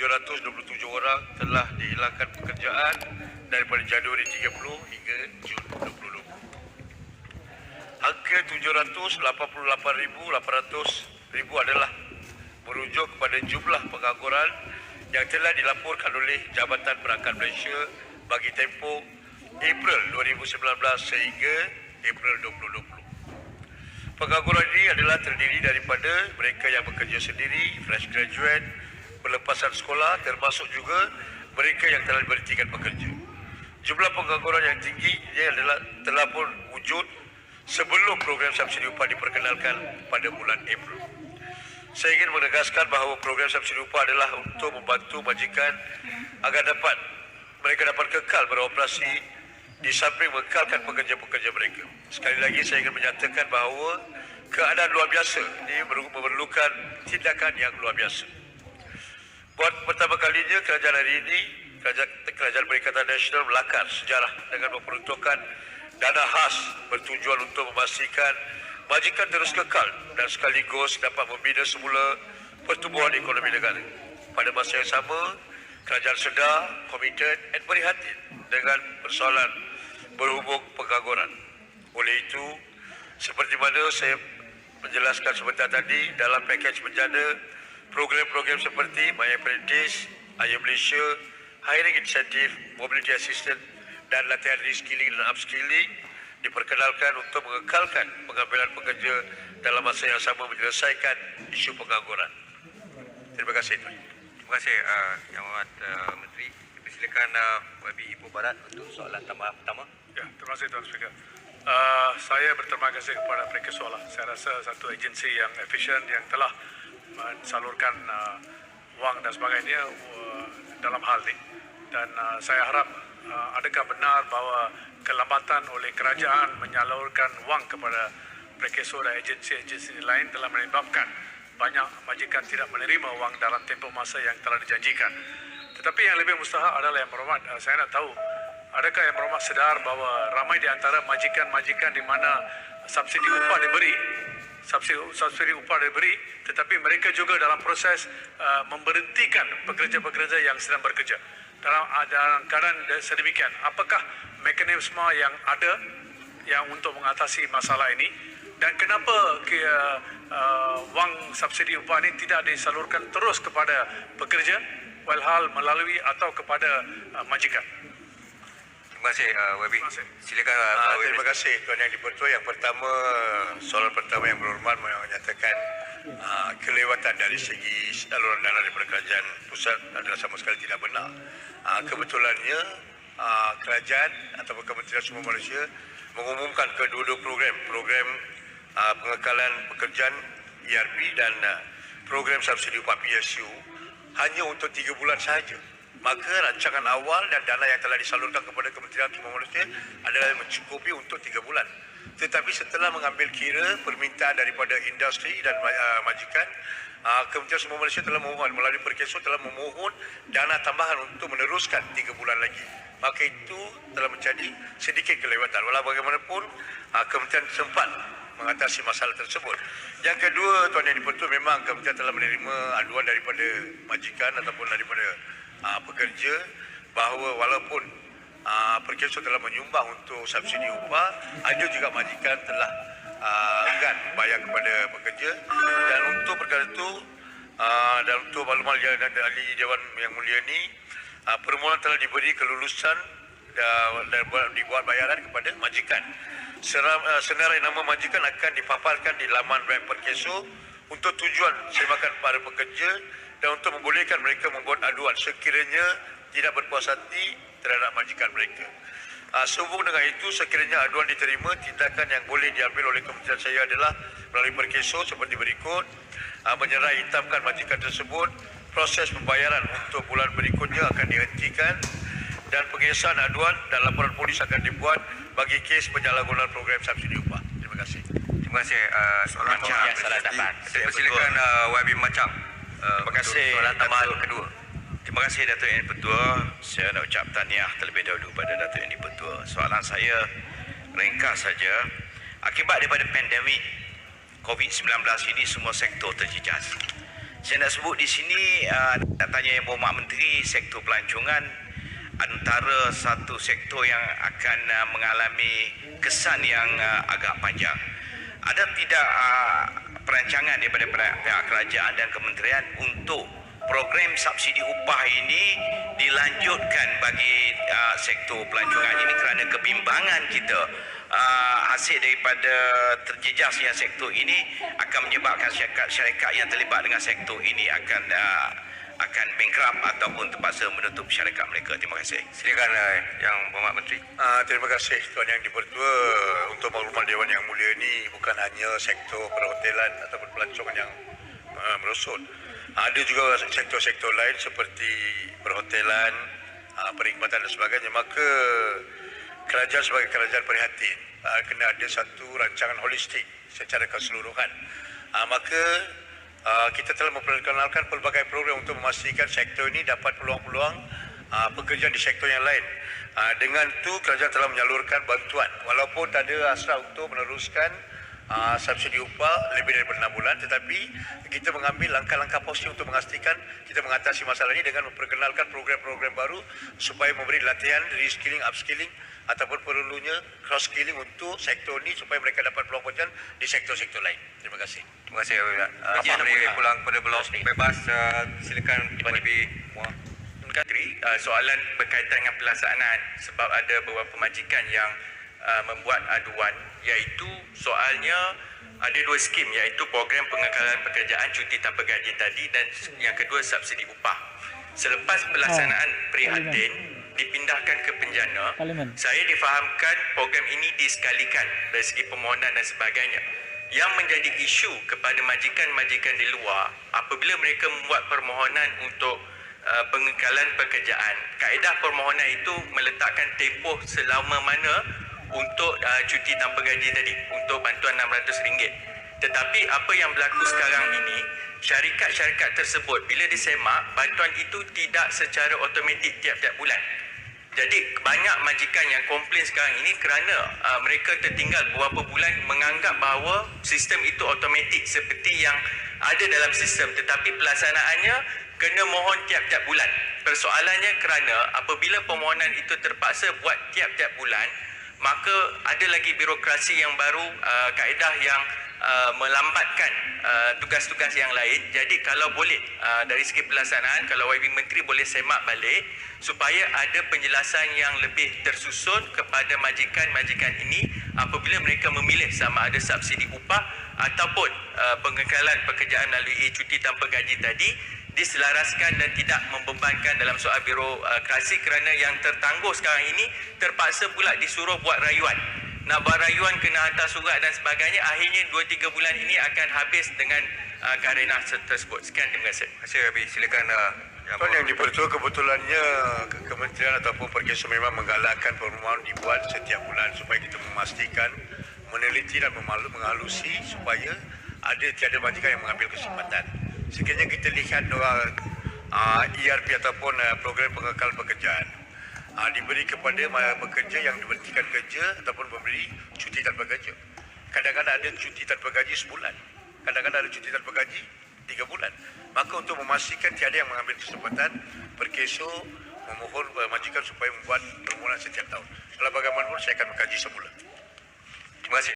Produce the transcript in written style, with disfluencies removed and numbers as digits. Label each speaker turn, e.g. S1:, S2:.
S1: 727 orang telah dihilangkan pekerjaan daripada Januari 30 hingga Jun 2020. Angka 788,800 adalah merujuk kepada jumlah pengangguran yang telah dilaporkan oleh Jabatan Perangkat Malaysia bagi tempoh April 2019 sehingga April 2020. Pengangguran ini adalah terdiri daripada mereka yang bekerja sendiri, fresh graduate, pelepasan sekolah, termasuk juga mereka yang telah diberhentikan bekerja. Jumlah pengangguran yang tinggi ini adalah telah pun wujud sebelum program subsidi upah diperkenalkan pada bulan April. Saya ingin menegaskan bahawa program subsidi upah adalah untuk membantu majikan agar mereka dapat kekal beroperasi di samping mengekalkan pekerja-pekerja mereka. Sekali lagi saya ingin menyatakan bahawa keadaan luar biasa ini memerlukan tindakan yang luar biasa. Buat pertama kalinya kerajaan hari ini, Kerajaan Perikatan Nasional melakar sejarah dengan memperuntukkan dana khas bertujuan untuk memastikan majikan terus kekal dan sekaligus dapat membina semula pertumbuhan ekonomi negara. Pada masa yang sama, kerajaan sedar, komited dan prihatin dengan persoalan berhubung pengangguran. Oleh itu, seperti mana saya menjelaskan sebentar tadi, dalam pakej menjana, program-program seperti My Apprentice, Ayah Malaysia, Hiring Incentive, Mobility Assistance dan latihan reskilling dan upskilling diperkenalkan untuk mengekalkan pengambilan pekerja dalam masa yang sama menyelesaikan isu pengangguran. Terima kasih Tuan.
S2: Terima kasih Yang Amat Menteri. Silakan YB Ipoh Barat untuk soalan tambahan pertama.
S3: Ya, terima kasih Tuan Speaker. Saya berterima kasih kepada Mereka Suala. Saya rasa satu agensi yang efisien yang telah mensalurkan wang dan sebagainya dalam hal ini. Dan saya harap adakah benar bahawa kelambatan oleh kerajaan menyalurkan wang kepada Mereka Suala dan agensi-agensi lain telah menyebabkan banyak majikan tidak menerima wang dalam tempoh masa yang telah dijanjikan. Tetapi yang lebih mustahak adalah Yang Berhormat, saya nak tahu, adakah Yang Berhormat sedar bahawa ramai di antara majikan-majikan di mana subsidi upah diberi, tetapi mereka juga dalam proses memberhentikan pekerja-pekerja yang sedang bekerja. Dalam keadaan sedemikian, apakah mekanisme yang ada yang untuk mengatasi masalah ini dan kenapa wang subsidi upah ini tidak disalurkan terus kepada pekerja walhal melalui atau kepada majikan?
S2: Terima kasih YB. Silakan
S1: Terima kasih Tuan Yang di-Pertua. Yang pertama, soalan pertama Yang Berhormat menyatakan kelewatan dari segi saluran dana daripada kerajaan pusat adalah sama sekali tidak benar. Kebetulannya kerajaan atau Kementerian Sumber Malaysia mengumumkan kedua-dua program pengekalan pekerjaan ERP dan program subsidi upah PSU hanya untuk 3 bulan sahaja. Maka rancangan awal dan dana yang telah disalurkan kepada Kementerian Sumber Malaysia adalah mencukupi untuk 3 bulan. Tetapi setelah mengambil kira permintaan daripada industri dan majikan, Kementerian Sumber Malaysia telah memohon melalui Perkeso telah memohon dana tambahan untuk meneruskan 3 bulan lagi. Maka itu telah menjadi sedikit kelewatan. Walau bagaimanapun, Kementerian sempat mengatasi masalah tersebut. Yang kedua, Tuan Yang di-Pertua, memang Kementerian telah menerima aduan daripada majikan ataupun daripada pekerja bahawa walaupun Perkeso telah menyumbang untuk subsidi upah, ada juga majikan telah enggan bayar kepada pekerja. Dan untuk perkara itu, dan untuk makluman dari Ahli Dewan Yang Mulia ini, permohonan telah diberi kelulusan dan dibuat bayaran kepada majikan. Senarai nama majikan akan dipaparkan di laman web Perkeso untuk tujuan semakan para pekerja dan untuk membolehkan mereka membuat aduan sekiranya tidak berpuas hati terhadap majikan mereka. Sehubung dengan itu, sekiranya aduan diterima, tindakan yang boleh diambil oleh kementerian saya adalah melalui Perkeso seperti berikut: menyerai hitamkan majikan tersebut, proses pembayaran untuk bulan berikutnya akan dihentikan dan pengesahan aduan dan laporan polis akan dibuat bagi kes penyalahgunaan program subsidi upah. Terima kasih.
S2: Terima kasih. Soalan
S1: yang salah dapat.
S2: Silakan YB Macam.
S1: Terima kasih.
S2: Soalan tambahan kedua.
S4: Terima kasih Datuk Yang di-Pertua. Saya nak ucap tahniah terlebih dahulu pada Datuk Yang di-Pertua. Soalan saya ringkas saja. Akibat daripada pandemik COVID-19 ini, semua sektor terjejas. Saya nak sebut di sini, nak tanya Yang Berhormat Menteri, sektor pelancongan antara satu sektor yang akan mengalami kesan yang agak panjang. Ada tidak perancangan daripada pihak kerajaan dan kementerian untuk program subsidi upah ini dilanjutkan bagi sektor pelancongan ini, kerana kebimbangan kita hasil daripada terjejasnya sektor ini akan menyebabkan syarikat yang terlibat dengan sektor ini akan bankrupt ataupun terpaksa menutup syarikat mereka. Terima kasih.
S2: Silakan Yang Berhormat Menteri.
S1: Terima kasih Tuan Yang di-Pertua. Untuk makluman Dewan Yang Mulia ini bukan hanya sektor perhotelan ataupun pelancongan yang merosot. Ada juga sektor-sektor lain seperti perhotelan, perkhidmatan dan sebagainya. Maka kerajaan sebagai kerajaan prihatin kena ada satu rancangan holistik secara keseluruhan. Maka kita telah memperkenalkan pelbagai program untuk memastikan sektor ini dapat peluang-peluang pekerjaan di sektor yang lain. Dengan itu kerajaan telah menyalurkan bantuan walaupun tak ada hasrat untuk meneruskan subsidi upah lebih daripada 6 bulan, tetapi kita mengambil langkah-langkah positif untuk memastikan kita mengatasi masalah ini dengan memperkenalkan program-program baru supaya memberi latihan reskilling, upskilling ataupun perlunya cross skilling untuk sektor ini supaya mereka dapat peluang pekerjaan di sektor-sektor lain. Terima kasih.
S2: Terima kasih. Mari pulang kepada blok bebas. Silakan YB Muar.
S5: Menteri, soalan berkaitan dengan pelaksanaan, sebab ada beberapa majikan yang membuat aduan, iaitu soalnya ada dua skim, iaitu program pengekalan pekerjaan cuti tanpa gaji tadi dan yang kedua subsidi upah. Selepas pelaksanaan prihatin dipindahkan ke penjana, saya difahamkan program ini disekalikan dari segi permohonan dan sebagainya. Yang menjadi isu kepada majikan-majikan di luar apabila mereka membuat permohonan untuk pengekalan pekerjaan, kaedah permohonan itu meletakkan tempoh selama mana untuk cuti tanpa gaji tadi, untuk bantuan RM600. Tetapi apa yang berlaku sekarang ini, syarikat-syarikat tersebut bila disemak, bantuan itu tidak secara automatik tiap-tiap bulan. Jadi banyak majikan yang komplain sekarang ini kerana mereka tertinggal beberapa bulan menganggap bahawa sistem itu automatik seperti yang ada dalam sistem, tetapi pelaksanaannya kena mohon tiap-tiap bulan. Persoalannya kerana apabila permohonan itu terpaksa buat tiap-tiap bulan, maka ada lagi birokrasi yang baru, kaedah yang melambatkan tugas-tugas yang lain. Jadi kalau boleh dari segi pelaksanaan, kalau YB Menteri boleh semak balik supaya ada penjelasan yang lebih tersusun kepada majikan-majikan ini apabila mereka memilih sama ada subsidi upah ataupun pengekalan pekerjaan melalui cuti tanpa gaji tadi, diselaraskan dan tidak membebankan dalam soal birokrasi, kerana yang tertangguh sekarang ini terpaksa pula disuruh buat rayuan. Nak buat rayuan kena hantar surat dan sebagainya, akhirnya 2-3 bulan ini akan habis dengan kearenah tersebut. Sekian, terima kasih.
S2: Terima kasih YB. Silakan
S1: Tuan Yang di-Pertua, kebetulannya kementerian ataupun perkesa memang menggalakkan permohonan dibuat setiap bulan supaya kita memastikan, meneliti dan menghalusi supaya tiada majikan yang mengambil kesempatan. Sekiranya kita lihat ERP ataupun program pengekalan pekerjaan diberi kepada pekerja yang diberhentikan kerja ataupun memberi cuti tanpa kerja. Kadang-kadang ada cuti tanpa gaji sebulan, kadang-kadang ada cuti tanpa gaji 3 bulan. Maka untuk memastikan tiada yang mengambil kesempatan, perkeso memohon majikan supaya membuat permohonan setiap tahun. Kalau bagaimanapun saya akan mengkaji semula.